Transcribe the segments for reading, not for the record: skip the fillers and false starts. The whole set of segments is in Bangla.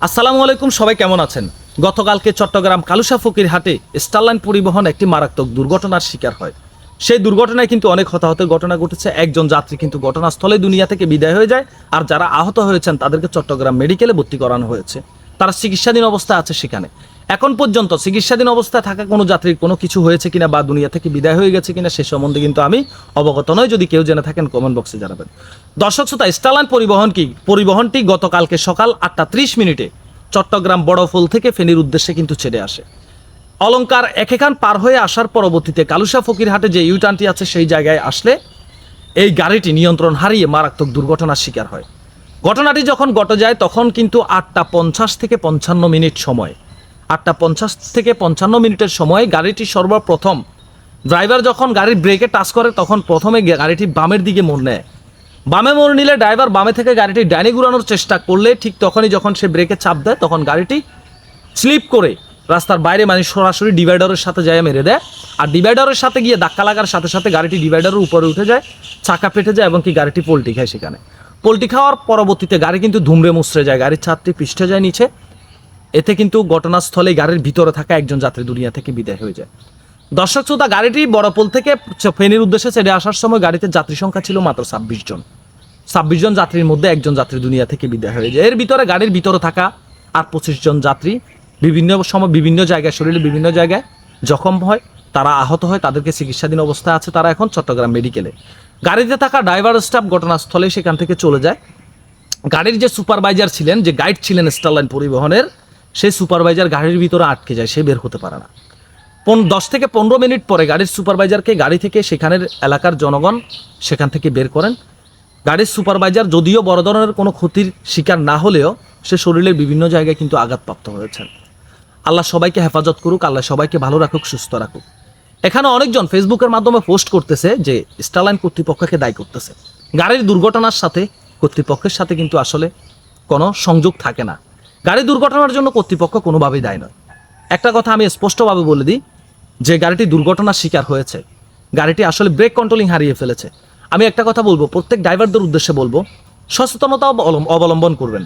আসসালামু আলাইকুম, সবাই কেমন আছেন? গতকালকে চট্টগ্রাম কালুশা ফকির হাটে স্টারলাইন পরিবহন একটি মারাত্মক দুর্ঘটনার শিকার হয়। সেই দুর্ঘটনায় কিন্তু অনেক হতাহতের ঘটনা ঘটেছে। একজন যাত্রী কিন্তু ঘটনাস্থলে দুনিয়া থেকে বিদায় হয়ে যায়, আর যারা আহত হয়েছেন তাদেরকে চট্টগ্রাম মেডিকেলে ভর্তি করানো হয়েছে। তারা চিকিৎসাধীন অবস্থায় আছে সেখানে। এখন পর্যন্ত চিকিৎসাধীন অবস্থায় থাকা কোনো যাত্রীর কোনো কিছু হয়েছে কিনা বা দুনিয়া থেকে বিদায় হয়ে গেছে কিনা সে সম্বন্ধে কিন্তু আমি অবগত নই। যদি কেউ জেনে থাকেন কমেন্ট বক্সে জানাবেন। দর্শক শ্রোতা, স্টারলাইন পরিবহনটি গতকালকে সকাল 8:30 চট্টগ্রাম বড়ফুল থেকে ফেনীর উদ্দেশ্যে কিন্তু ছেড়ে আসে। অলংকার একেখান পার হয়ে আসার পরবর্তীতে কালুশা ফকিরহাটে যে ইউটার্নটি আছে সেই জায়গায় আসলে এই গাড়িটি নিয়ন্ত্রণ হারিয়ে মারাত্মক দুর্ঘটনার শিকার হয়। ঘটনাটি যখন ঘটে যায় তখন কিন্তু 8:50 থেকে 55 সময়, 8:50 থেকে 55 সময় গাড়িটি সর্বপ্রথম ড্রাইভার যখন গাড়ির ব্রেকে টাচ করে তখন প্রথমে গাড়িটি বামের দিকে মোড় নেয়। বামে মোড় নিলে ড্রাইভার বামে থেকে গাড়িটি ডাইনে ঘুরানোর চেষ্টা করলে ঠিক তখনই যখন সে ব্রেকে চাপ দেয় তখন গাড়িটি স্লিপ করে রাস্তার বাইরে মানে সরাসরি ডিভাইডারের সাথে যায় মেরে দেয়। আর ডিভাইডারের সাথে গিয়ে ধাক্কা লাগার সাথে সাথে গাড়িটি ডিভাইডারের উপরে উঠে যায়, চাকা পেটে যায় এবং কি গাড়িটি পোল্টি খায়। সেখানে পোল্টি খাওয়ার পরবর্তীতে গাড়ি কিন্তু ধুমড়ে মুচড়ে যায়, গাড়ির ছাদটি পিষ্টে যায় নিচে। এতে কিন্তু ঘটনাস্থলে গাড়ির ভিতরে থাকা একজন যাত্রী দুনিয়া থেকে বিদায় হয়ে যায়। দর্শক শ্রোতা, গাড়িটি বড়পোল থেকে ফেনীর উদ্দেশ্যে ছেড়ে আসার সময় গাড়িতে যাত্রী সংখ্যা ছিল মাত্র 26 জন। 26 জন যাত্রীর মধ্যে একজন যাত্রী দুনিয়া থেকে বিদায় হয়ে যায়। এর ভিতরে গাড়ির ভিতরে থাকা আর 25 জন যাত্রী বিভিন্ন সময় বিভিন্ন জায়গায় শরীরে বিভিন্ন জায়গায় জখম হয়, তারা আহত হয়, তাদেরকে চিকিৎসাধীন অবস্থায় আছে, তারা এখন চট্টগ্রাম মেডিকেলে। গাড়িতে থাকা ড্রাইভার স্টাফ ঘটনাস্থলে সেখান থেকে চলে যায়। গাড়ির যে সুপারভাইজার ছিলেন, যে গাইড ছিলেন স্টারলাইন পরিবহনের, সেই সুপারভাইজার গাড়ির ভিতরে আটকে যায়, সে বের হতে পারে না। 10 থেকে 15 মিনিট পরে গাড়ির সুপারভাইজারকে গাড়ি থেকে সেখানের এলাকার জনগণ সেখান থেকে বের করেন। গাড়ির সুপারভাইজার যদিও বড় ধরনের কোনো ক্ষতির শিকার না হলেও সে শরীরের বিভিন্ন জায়গায় কিন্তু আঘাতপ্রাপ্ত হয়েছেন। আল্লাহ সবাইকে হেফাজত করুক, আল্লাহ সবাইকে ভালো রাখুক, সুস্থ রাখুক। এখানে অনেকজন ফেসবুকের মাধ্যমে পোস্ট করতেছে যে স্টারলাইন কর্তৃপক্ষকে দায়ী করতেছে। গাড়ির দুর্ঘটনার সাথে কর্তৃপক্ষের সাথে কিন্তু আসলে কোনো সংযোগ থাকে না। গাড়ি দুর্ঘটনার জন্য কর্তৃপক্ষ কোনোভাবেই দায়ী নয়। একটা কথা আমি স্পষ্টভাবে বলে দিই, যে গাড়িটি দুর্ঘটনার শিকার হয়েছে, গাড়িটি আসলে ব্রেক কন্ট্রোলিং হারিয়ে ফেলেছে। আমি একটা কথা বলবো, প্রত্যেক ড্রাইভারদের উদ্দেশ্যে বলবো, সচেতনতা অবলম্বন করবেন।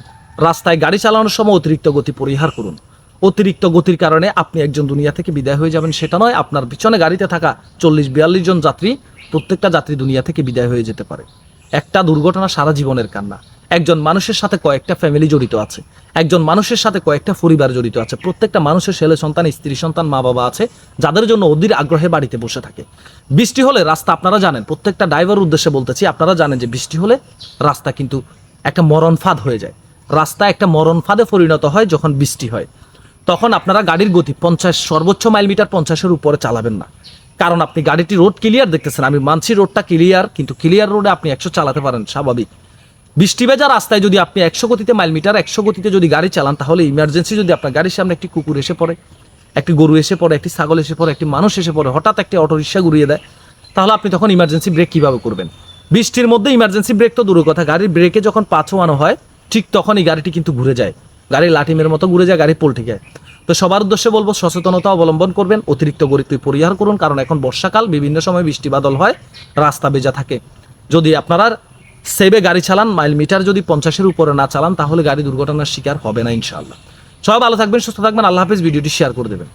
রাস্তায় গাড়ি চালানোর সময় অতিরিক্ত গতি পরিহার করুন। অতিরিক্ত গতির কারণে আপনি একজন দুনিয়া থেকে বিদায় হয়ে যাবেন সেটা নয়, আপনার পিছনে গাড়িতে থাকা 40-42 জন যাত্রী, প্রত্যেকটা যাত্রী দুনিয়া থেকে বিদায় হয়ে যেতে পারে। একটা দুর্ঘটনা সারা জীবনের কান্না। একজন মানুষের সাথে কয়েকটা ফ্যামিলি জড়িত আছে, একজন মানুষের সাথে কয়েকটা পরিবার জড়িত আছে। প্রত্যেকটা মানুষের ছেলে সন্তান, স্ত্রী সন্তান, মা বাবা আছে, যাদের জন্য অধীর আগ্রহে বাড়িতে বসে থাকে। বৃষ্টি হলে রাস্তা, আপনারা জানেন, প্রত্যেকটা ড্রাইভার উদ্দেশ্যে বলতেছি, আপনারা জানেন যে বৃষ্টি হলে রাস্তা কিন্তু একটা মরণ ফাঁদ হয়ে যায়। রাস্তা একটা মরণ ফাঁদে পরিণত হয় যখন বৃষ্টি হয়। তখন আপনারা গাড়ির গতি 50, সর্বোচ্চ মাইল মিটার 50-এর উপরে চালাবেন না। কারণ আপনি গাড়িটি রোড ক্লিয়ার দেখতেছেন, আমি মানছি রোডটা ক্লিয়ার, কিন্তু ক্লিয়ার রোডে আপনি 100 চালাতে পারেন স্বাভাবিক। বৃষ্টি ভেজা রাস্তায় যদি আপনি 100 গতিতে মাইল মিটার 100 গতিতে যদি গাড়ি চালান, তাহলে ইমার্জেন্সি যদি আপনার গাড়ির সামনে একটি কুকুর এসে পড়ে, একটি গরু এসে পড়ে, একটি ছাগল এসে পড়ে, একটি মানুষ এসে পড়ে, হঠাৎ একটি অটোরিকশা ঘুরিয়ে দেয়, তাহলে আপনি তখন ইমার্জেন্সি ব্রেক কীভাবে করবেন? বৃষ্টির মধ্যে ইমার্জেন্সি ব্রেক তো দূরের কথা, গাড়ির ব্রেকে যখন পা ছোঁয়ানো হয় ঠিক তখনই গাড়িটি কিন্তু ঘুরে যায়, গাড়ি লাঠিমের মতো ঘুরে যায়, গাড়ি পল্টে যায়। তো সবার উদ্দেশ্যে বলবো, সচেতনতা অবলম্বন করবেন, অতিরিক্ত গতি পরিহার করুন। কারণ এখন বর্ষাকাল, বিভিন্ন সময় বৃষ্টি বাদল হয়, রাস্তা ভেজা থাকে। যদি আপনারা সেভে গাড়ি চালান, মাইল মিটার যদি 50-এর উপরে না চালান, তাহলে গাড়ি দুর্ঘটনার শিকার হবে না ইনশাআল্লাহ। সবাই ভালো থাকবেন, সুস্থ থাকবেন। আল্লাহ হাফেজ। ভিডিওটি শেয়ার করে দেবেন।